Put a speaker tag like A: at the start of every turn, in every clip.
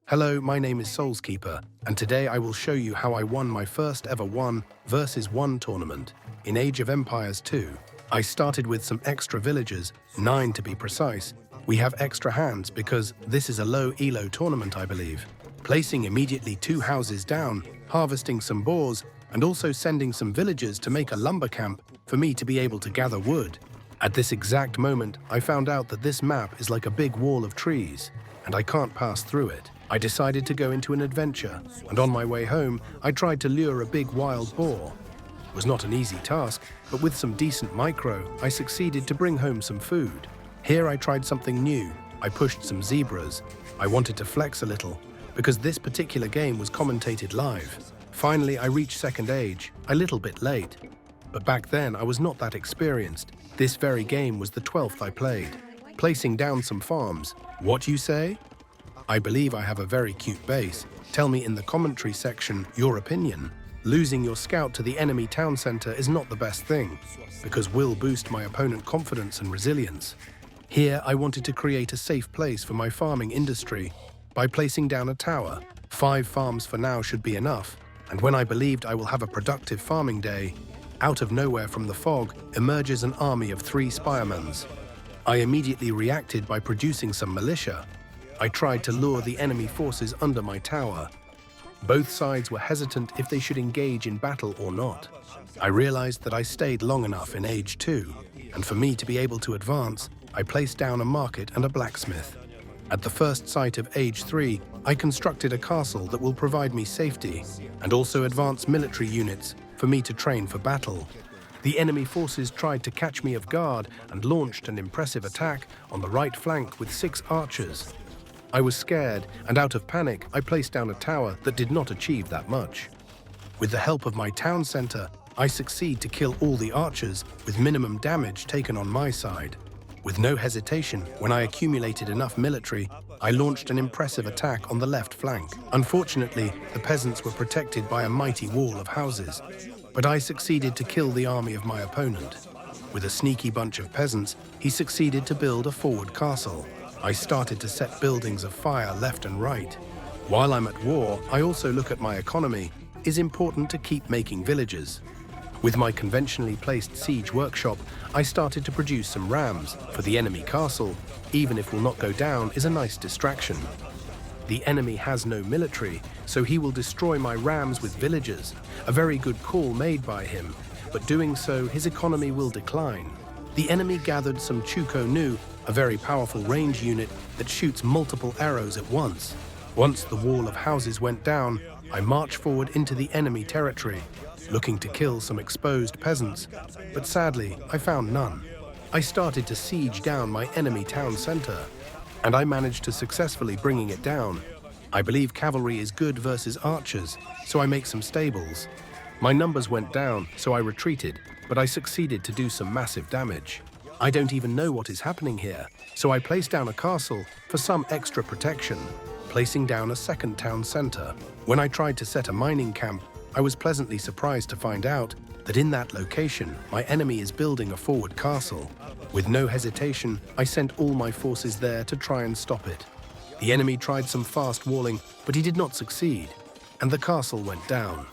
A: Hello, my name is Soulskeeper, and today I will show you how I won my first ever 1 versus 1 tournament in Age of Empires 2. I started with some extra villagers, 9 to be precise. We have extra hands because this is a low elo tournament, I believe. Placing immediately 2 houses down, harvesting some boars, and also sending some villagers to make a lumber camp for me to be able to gather wood. At this exact moment, I found out that this map is like a big wall of trees, and I can't pass through it. I decided to go into an adventure, and on my way home, I tried to lure a big wild boar. It was not an easy task, but with some decent micro, I succeeded to bring home some food. Here I tried something new. I pushed some zebras. I wanted to flex a little, because this particular game was commentated live. Finally, I reached second age, a little bit late. But back then, I was not that experienced. This very game was the 12th I played. Placing down some farms. What you say? I believe I have a very cute base. Tell me in the commentary section your opinion. Losing your scout to the enemy town center is not the best thing, because will boost my opponent confidence and resilience. Here I wanted to create a safe place for my farming industry by placing down a tower. 5 farms for now should be enough, and when I believed I will have a productive farming day, out of nowhere from the fog emerges an army of 3 Spiremans. I immediately reacted by producing some militia. I tried to lure the enemy forces under my tower. Both sides were hesitant if they should engage in battle or not. I realized that I stayed long enough in Age 2, and for me to be able to advance, I placed down a market and a blacksmith. At the first site of Age 3, I constructed a castle that will provide me safety, and also advanced military units for me to train for battle. The enemy forces tried to catch me off guard and launched an impressive attack on the right flank with 6 archers. I was scared, and out of panic, I placed down a tower that did not achieve that much. With the help of my town center, I succeed to kill all the archers with minimum damage taken on my side. With no hesitation, when I accumulated enough military, I launched an impressive attack on the left flank. Unfortunately, the peasants were protected by a mighty wall of houses, but I succeeded to kill the army of my opponent. With a sneaky bunch of peasants, he succeeded to build a forward castle. I started to set buildings of fire left and right. While I'm at war, I also look at my economy. It is important to keep making villages. With my conventionally placed siege workshop, I started to produce some rams for the enemy castle. Even if will not go down is a nice distraction. The enemy has no military, so he will destroy my rams with villagers. A very good call made by him, but doing so, his economy will decline. The enemy gathered some Chuko Nu, a very powerful range unit that shoots multiple arrows at once. Once the wall of houses went down, I marched forward into the enemy territory, looking to kill some exposed peasants, but sadly, I found none. I started to siege down my enemy town center, and I managed to successfully bringing it down. I believe cavalry is good versus archers, so I make some stables. My numbers went down, so I retreated, but I succeeded to do some massive damage. I don't even know what is happening here, so I placed down a castle for some extra protection, placing down a second town center. When I tried to set a mining camp, I was pleasantly surprised to find out that in that location, my enemy is building a forward castle. With no hesitation, I sent all my forces there to try and stop it. The enemy tried some fast walling, but he did not succeed, and the castle went down.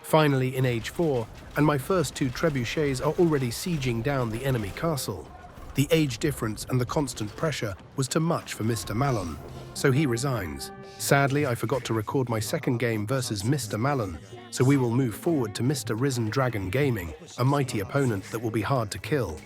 A: Finally, in Age 4, and my first 2 trebuchets are already sieging down the enemy castle. The age difference and the constant pressure was too much for Mr. Malon, so he resigns. Sadly, I forgot to record my second game versus Mr. Malon, so we will move forward to Mr. Risen Dragon Gaming, a mighty opponent that will be hard to kill.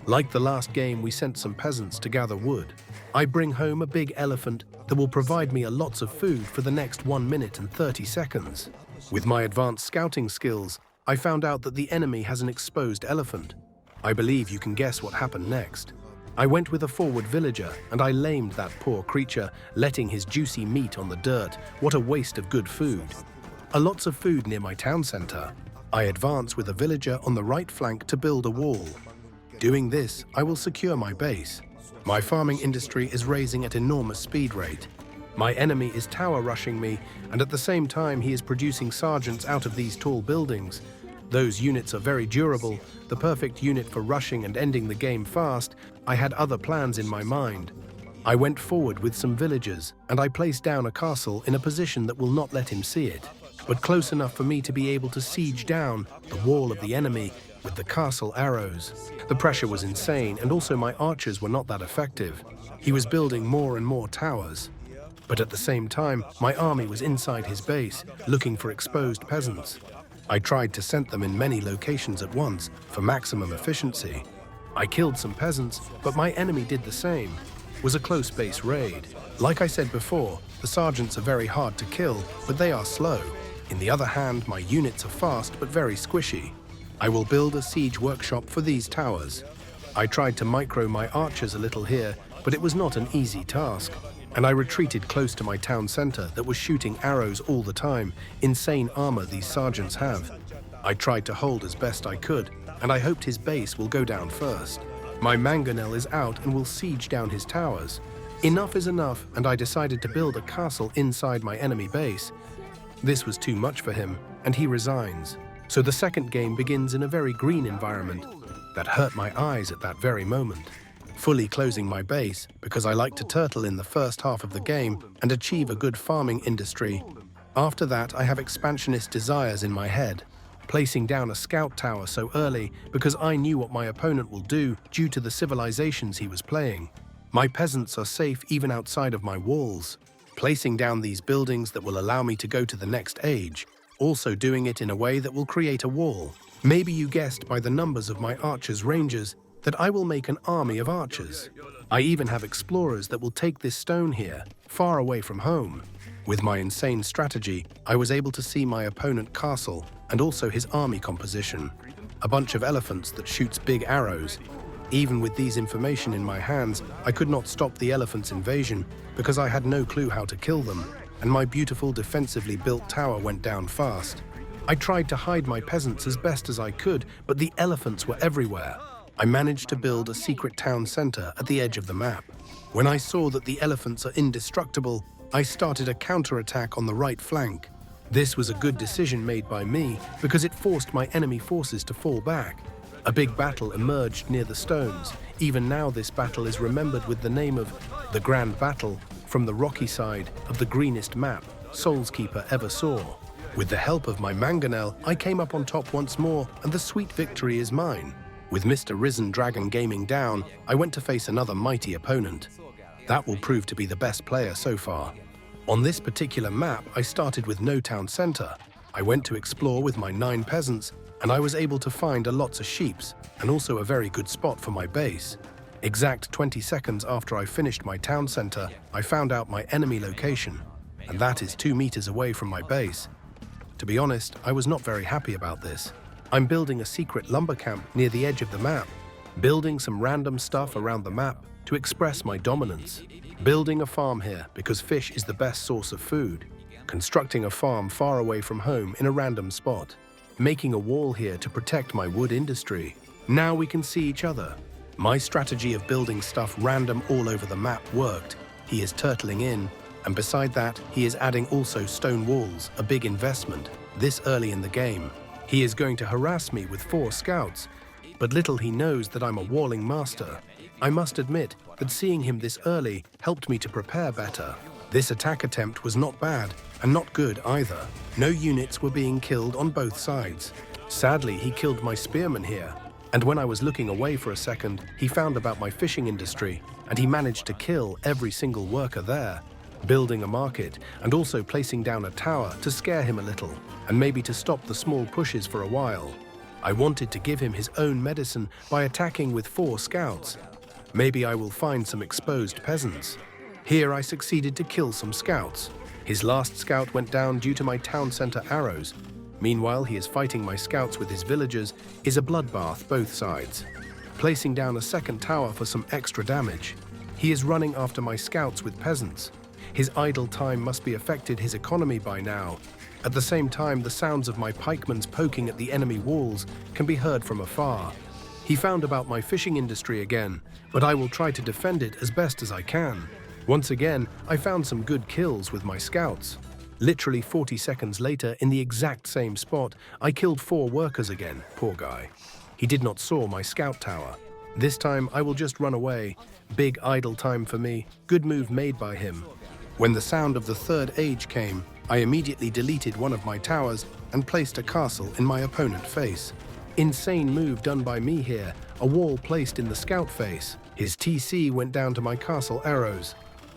A: Like the last game, we sent some peasants to gather wood. I bring home a big elephant that will provide me a lots of food for the next 1 minute and 30 seconds. With my advanced scouting skills, I found out that the enemy has an exposed elephant. I believe you can guess what happened next. I went with a forward villager and I lamed that poor creature, letting his juicy meat on the dirt. What a waste of good food. A lots of food near my town center. I advance with a villager on the right flank to build a wall. Doing this, I will secure my base. My farming industry is raising at enormous speed rate. My enemy is tower rushing me, and at the same time he is producing sergeants out of these tall buildings. Those units are very durable, the perfect unit for rushing and ending the game fast. I had other plans in my mind. I went forward with some villagers, and I placed down a castle in a position that will not let him see it, but close enough for me to be able to siege down the wall of the enemy with the castle arrows. The pressure was insane, and also my archers were not that effective. He was building more and more towers. But at the same time, my army was inside his base, looking for exposed peasants. I tried to send them in many locations at once for maximum efficiency. I killed some peasants, but my enemy did the same. It was a close base raid. Like I said before, the sergeants are very hard to kill, but they are slow. In the other hand, my units are fast but very squishy. I will build a siege workshop for these towers. I tried to micro my archers a little here, but it was not an easy task. And I retreated close to my town center that was shooting arrows all the time. Insane armor these sergeants have. I tried to hold as best I could, and I hoped his base will go down first. My mangonel is out and will siege down his towers. Enough is enough, and I decided to build a castle inside my enemy base. This was too much for him, and he resigns. So the second game begins in a very green environment. That hurt my eyes at that very moment. Fully closing my base, because I like to turtle in the first half of the game and achieve a good farming industry. After that, I have expansionist desires in my head. Placing down a scout tower so early because I knew what my opponent will do due to the civilizations he was playing. My peasants are safe even outside of my walls. Placing down these buildings that will allow me to go to the next age. Also doing it in a way that will create a wall. Maybe you guessed by the numbers of my archers' ranges that I will make an army of archers. I even have explorers that will take this stone here, far away from home. With my insane strategy, I was able to see my opponent castle and also his army composition. A bunch of elephants that shoots big arrows. Even with these information in my hands, I could not stop the elephants' invasion because I had no clue how to kill them, and my beautiful defensively built tower went down fast. I tried to hide my peasants as best as I could, but the elephants were everywhere. I managed to build a secret town center at the edge of the map. When I saw that the elephants are indestructible, I started a counterattack on the right flank. This was a good decision made by me because it forced my enemy forces to fall back. A big battle emerged near the stones. Even now this battle is remembered with the name of the Grand Battle from the rocky side of the greenest map Soulskeeper ever saw. With the help of my mangonel, I came up on top once more, and the sweet victory is mine. With Mr. Risen Dragon gaming down, I went to face another mighty opponent. That will prove to be the best player so far. On this particular map, I started with no town center. I went to explore with my 9 peasants, and I was able to find lots of sheeps, and also a very good spot for my base. Exact 20 seconds after I finished my town center, I found out my enemy location, and that is 2 meters away from my base. To be honest, I was not very happy about this. I'm building a secret lumber camp near the edge of the map, building some random stuff around the map to express my dominance. Building a farm here because fish is the best source of food. Constructing a farm far away from home in a random spot. Making a wall here to protect my wood industry. Now we can see each other. My strategy of building stuff random all over the map worked. He is turtling in, and beside that, he is adding also stone walls, a big investment, this early in the game. He is going to harass me with 4 scouts, but little he knows that I'm a walling master. I must admit that seeing him this early helped me to prepare better. This attack attempt was not bad, and not good either. No units were being killed on both sides. Sadly, he killed my spearman here, and when I was looking away for a second, he found about my fishing industry, and he managed to kill every single worker there. Building a market, and also placing down a tower to scare him a little, and maybe to stop the small pushes for a while. I wanted to give him his own medicine by attacking with 4 scouts. Maybe I will find some exposed peasants. Here I succeeded to kill some scouts. His last scout went down due to my town center arrows. Meanwhile, he is fighting my scouts with his villagers, is a bloodbath both sides. Placing down a second tower for some extra damage. He is running after my scouts with peasants. His idle time must be affected his economy by now. At the same time, the sounds of my pikemans poking at the enemy walls can be heard from afar. He found about my fishing industry again, but I will try to defend it as best as I can. Once again, I found some good kills with my scouts. Literally 40 seconds later, in the exact same spot, I killed 4 workers again, poor guy. He did not saw my scout tower. This time I will just run away. Big idle time for me. Good move made by him. When the sound of the third age came, I immediately deleted one of my towers and placed a castle in my opponent's face. Insane move done by me here, a wall placed in the scout face. His TC went down to my castle arrows.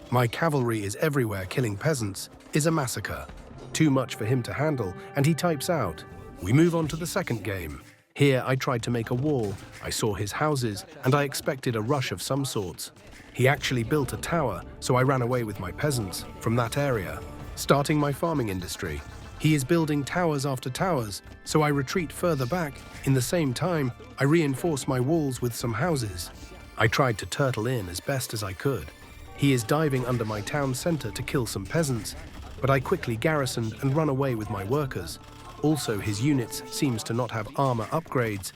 A: My cavalry is everywhere killing peasants, is a massacre. Too much for him to handle, and he types out. We move on to the second game. Here I tried to make a wall, I saw his houses, and I expected a rush of some sorts. He actually built a tower, so I ran away with my peasants from that area, starting my farming industry. He is building towers after towers, so I retreat further back. In the same time, I reinforce my walls with some houses. I tried to turtle in as best as I could. He is diving under my town center to kill some peasants, but I quickly garrisoned and run away with my workers. Also, his units seems to not have armor upgrades.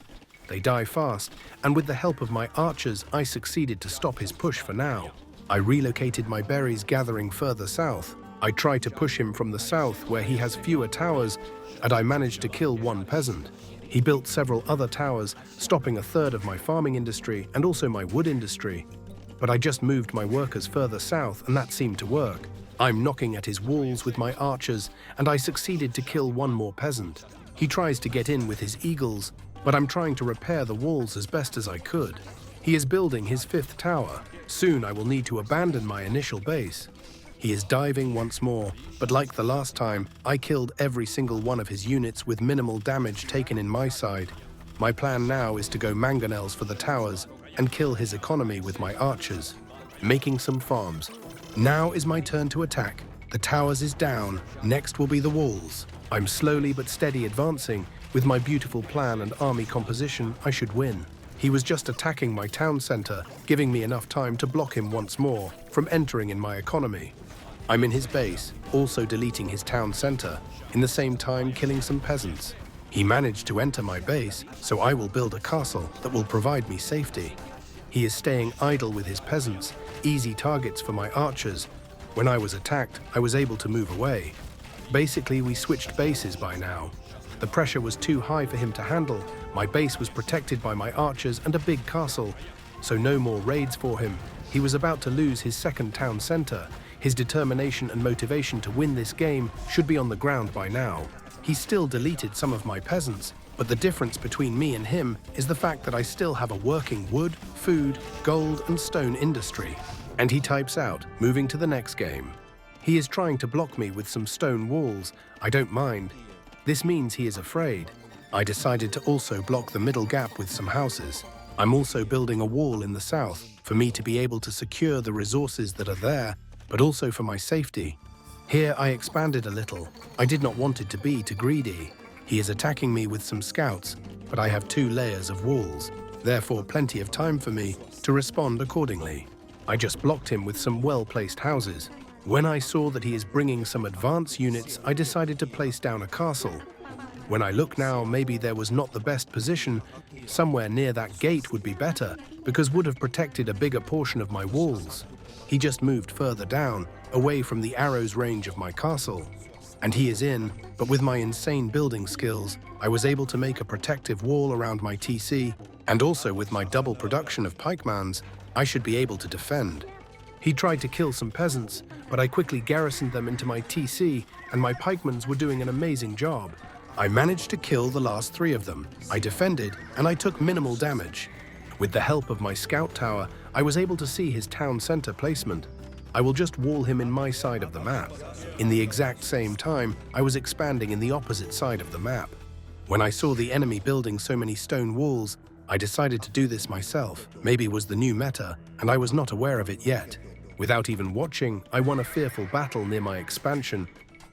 A: They die fast, and with the help of my archers, I succeeded to stop his push for now. I relocated my berries gathering further south. I tried to push him from the south where he has fewer towers, and I managed to kill one peasant. He built several other towers, stopping a third of my farming industry and also my wood industry. But I just moved my workers further south, and that seemed to work. I'm knocking at his walls with my archers, and I succeeded to kill one more peasant. He tries to get in with his eagles, but I'm trying to repair the walls as best as I could. He is building his fifth tower. Soon I will need to abandon my initial base. He is diving once more, but like the last time, I killed every single one of his units with minimal damage taken in my side. My plan now is to go mangonels for the towers and kill his economy with my archers, making some farms. Now is my turn to attack. The towers is down, next will be the walls. I'm slowly but steady advancing. With my beautiful plan and army composition, I should win. He was just attacking my town center, giving me enough time to block him once more from entering in my economy. I'm in his base, also deleting his town center, in the same time killing some peasants. He managed to enter my base, so I will build a castle that will provide me safety. He is staying idle with his peasants, easy targets for my archers. When I was attacked, I was able to move away. Basically, we switched bases by now. The pressure was too high for him to handle. My base was protected by my archers and a big castle, so no more raids for him. He was about to lose his second town center. His determination and motivation to win this game should be on the ground by now. He still deleted some of my peasants, but the difference between me and him is the fact that I still have a working wood, food, gold, and stone industry. And he types out, moving to the next game. He is trying to block me with some stone walls. I don't mind. This means he is afraid. I decided to also block the middle gap with some houses. I'm also building a wall in the south for me to be able to secure the resources that are there, but also for my safety. Here I expanded a little. I did not want it to be too greedy. He is attacking me with some scouts, but I have 2 layers of walls, therefore plenty of time for me to respond accordingly. I just blocked him with some well-placed houses. When I saw that he is bringing some advanced units, I decided to place down a castle. When I look now, maybe there was not the best position. Somewhere near that gate would be better, because would have protected a bigger portion of my walls. He just moved further down, away from the arrow's range of my castle. And he is in, but with my insane building skills, I was able to make a protective wall around my TC, and also with my double production of pikemans, I should be able to defend. He tried to kill some peasants, but I quickly garrisoned them into my TC, and my pikemans were doing an amazing job. I managed to kill the last 3 of them. I defended, and I took minimal damage. With the help of my scout tower, I was able to see his town center placement. I will just wall him in my side of the map. In the exact same time, I was expanding in the opposite side of the map. When I saw the enemy building so many stone walls, I decided to do this myself. Maybe it was the new meta, and I was not aware of it yet. Without even watching, I won a fearful battle near my expansion.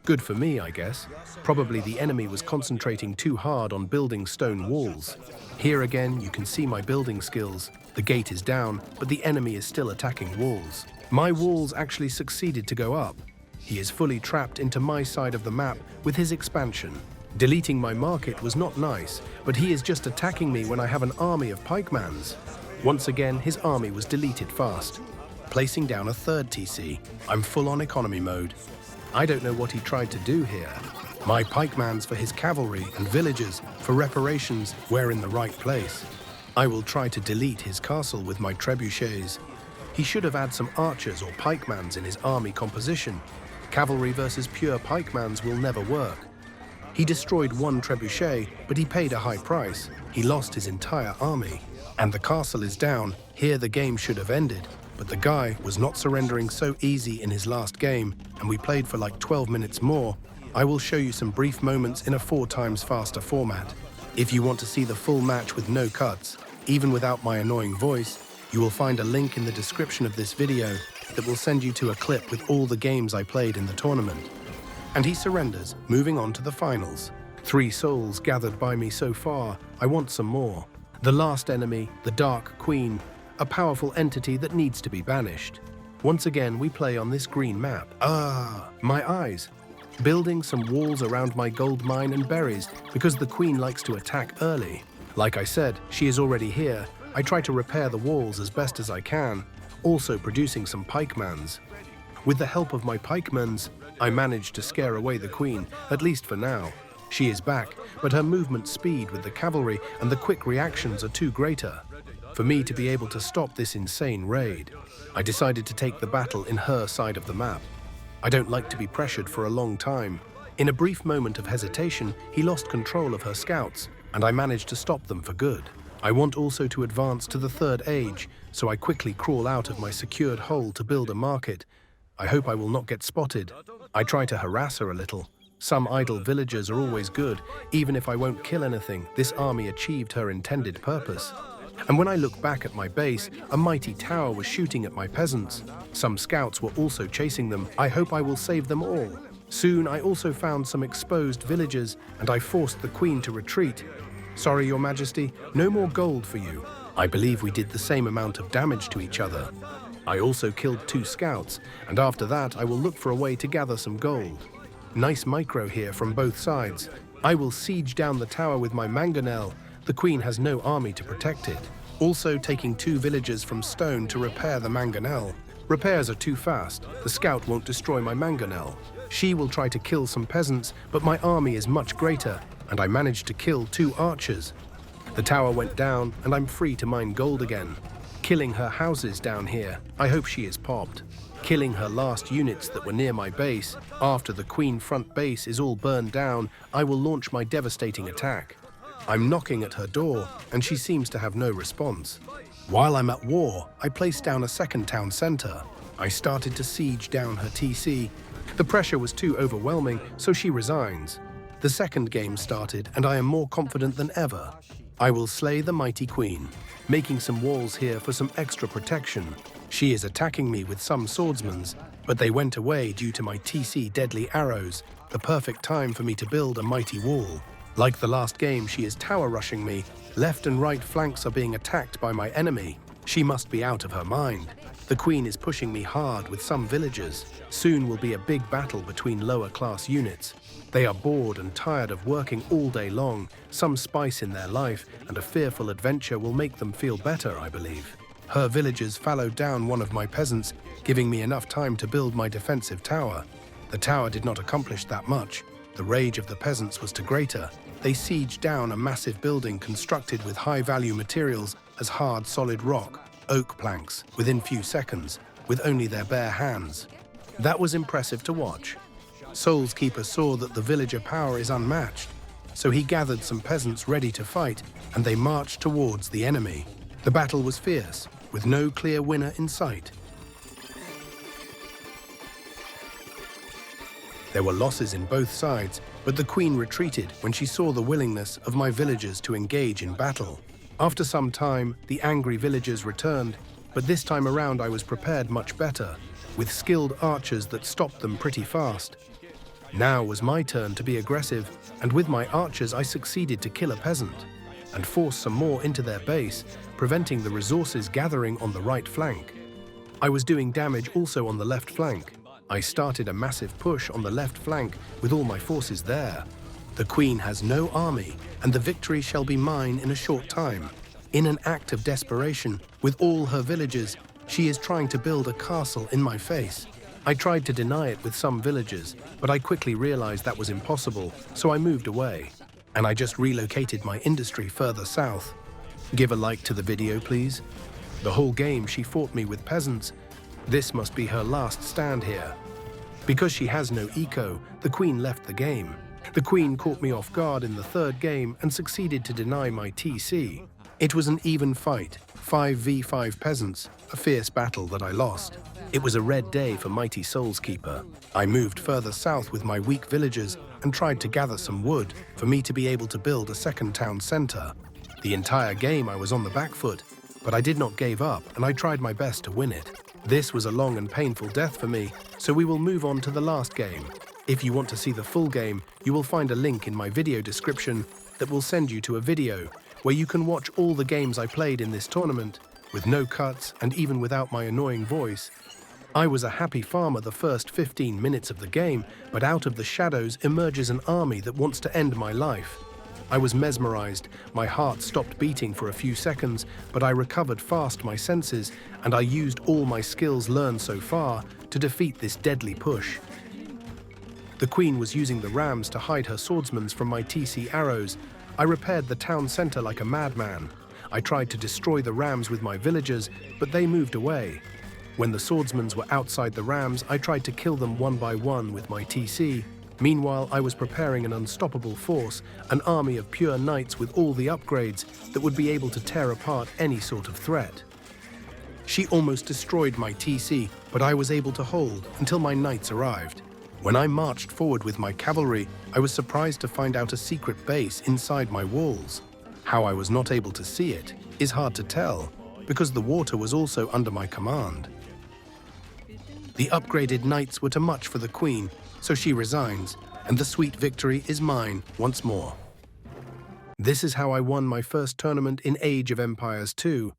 A: Good for me, I guess. Probably the enemy was concentrating too hard on building stone walls. Here again, you can see my building skills. The gate is down, but the enemy is still attacking walls. My walls actually succeeded to go up. He is fully trapped into my side of the map with his expansion. Deleting my market was not nice, but he is just attacking me when I have an army of pikemans. Once again, his army was deleted fast. Placing down a third TC, I'm full on economy mode. I don't know what he tried to do here. My pikemans for his cavalry and villagers for reparations were in the right place. I will try to delete his castle with my trebuchets. He should have had some archers or pikemans in his army composition. Cavalry versus pure pikemans will never work. He destroyed one trebuchet, but he paid a high price. He lost his entire army. And the castle is down. Here the game should have ended. But the guy was not surrendering so easy in his last game, and we played for like 12 minutes more. I will show you some brief moments in a 4 times faster format. If you want to see the full match with no cuts, even without my annoying voice, you will find a link in the description of this video that will send you to a clip with all the games I played in the tournament. And he surrenders, moving on to the finals. 3 souls gathered by me so far. I want some more. The last enemy, the Dark Queen, a powerful entity that needs to be banished. Once again, we play on this green map. My eyes. Building some walls around my gold mine and berries because the Queen likes to attack early. Like I said, she is already here. I try to repair the walls as best as I can, also producing some pikemans. With the help of my pikemans, I managed to scare away the Queen, at least for now. She is back, but her movement speed with the cavalry and the quick reactions are too greater for me to be able to stop this insane raid. I decided to take the battle in her side of the map. I don't like to be pressured for a long time. In a brief moment of hesitation, he lost control of her scouts, and I managed to stop them for good. I want also to advance to the 3rd age, so I quickly crawl out of my secured hole to build a market. I hope I will not get spotted. I try to harass her a little. Some idle villagers are always good. Even if I won't kill anything, this army achieved her intended purpose. And when I look back at my base, a mighty tower was shooting at my peasants. Some scouts were also chasing them. I hope I will save them all. Soon I also found some exposed villagers, and I forced the Queen to retreat. Sorry, Your Majesty, no more gold for you. I believe we did the same amount of damage to each other. I also killed 2 scouts, and after that I will look for a way to gather some gold. Nice micro here from both sides. I will siege down the tower with my mangonel. The Queen has no army to protect it. Also taking 2 villagers from stone to repair the mangonel. Repairs are too fast. The scout won't destroy my mangonel. She will try to kill some peasants, but my army is much greater, and I managed to kill 2 archers. The tower went down, and I'm free to mine gold again. Killing her houses down here. I hope she is popped. Killing her last units that were near my base. After the Queen front base is all burned down, I will launch my devastating attack. I'm knocking at her door, and she seems to have no response. While I'm at war, I placed down a 2nd town center. I started to siege down her TC. The pressure was too overwhelming, so she resigns. The 2nd game started, and I am more confident than ever. I will slay the mighty Queen, making some walls here for some extra protection. She is attacking me with some swordsmen's, but they went away due to my TC deadly arrows, the perfect time for me to build a mighty wall. Like the last game, she is tower rushing me. Left and right flanks are being attacked by my enemy. She must be out of her mind. The Queen is pushing me hard with some villagers. Soon will be a big battle between lower class units. They are bored and tired of working all day long. Some spice in their life and a fearful adventure will make them feel better, I believe. Her villagers followed down one of my peasants, giving me enough time to build my defensive tower. The tower did not accomplish that much. The rage of the peasants was too greater. They sieged down a massive building constructed with high-value materials as hard, solid rock, oak planks, within few seconds, with only their bare hands. That was impressive to watch. Soul's Keeper saw that the villager power is unmatched, so he gathered some peasants ready to fight, and they marched towards the enemy. The battle was fierce, with no clear winner in sight. There were losses in both sides, but the Queen retreated when she saw the willingness of my villagers to engage in battle. After some time, the angry villagers returned, but this time around I was prepared much better, with skilled archers that stopped them pretty fast. Now was my turn to be aggressive, and with my archers I succeeded to kill a peasant, and force some more into their base, preventing the resources gathering on the right flank. I was doing damage also on the left flank. I started a massive push on the left flank with all my forces there. The Queen has no army, and the victory shall be mine in a short time. In an act of desperation, with all her villagers, she is trying to build a castle in my face. I tried to deny it with some villagers, but I quickly realized that was impossible, so I moved away. And I just relocated my industry further south. Give a like to the video, please. The whole game she fought me with peasants. This must be her last stand here. Because she has no eco, the queen left the game. The queen caught me off guard in the third game and succeeded to deny my TC. It was an even fight, 5v5 peasants, a fierce battle that I lost. It was a red day for mighty Soulskeeper. I moved further south with my weak villagers and tried to gather some wood for me to be able to build a second town center. The entire game I was on the back foot, but I did not give up and I tried my best to win it. This was a long and painful death for me, so we will move on to the last game. If you want to see the full game, you will find a link in my video description that will send you to a video where you can watch all the games I played in this tournament, with no cuts and even without my annoying voice. I was a happy farmer the first 15 minutes of the game, but out of the shadows emerges an army that wants to end my life. I was mesmerized, my heart stopped beating for a few seconds, but I recovered fast my senses and I used all my skills learned so far to defeat this deadly push. The queen was using the rams to hide her swordsmen from my TC arrows. I repaired the town center like a madman. I tried to destroy the rams with my villagers, but they moved away. When the swordsmen were outside the rams, I tried to kill them one by one with my TC. Meanwhile, I was preparing an unstoppable force, an army of pure knights with all the upgrades that would be able to tear apart any sort of threat. She almost destroyed my TC, but I was able to hold until my knights arrived. When I marched forward with my cavalry, I was surprised to find out a secret base inside my walls. How I was not able to see it is hard to tell, because the water was also under my command. The upgraded knights were too much for the queen, so she resigns, and the sweet victory is mine once more. This is how I won my first tournament in Age of Empires 2.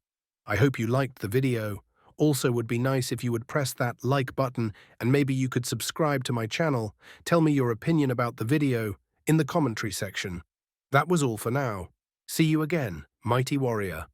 A: I hope you liked the video. Also would be nice if you would press that like button and maybe you could subscribe to my channel. Tell me your opinion about the video in the commentary section. That was all for now. See you again, mighty warrior.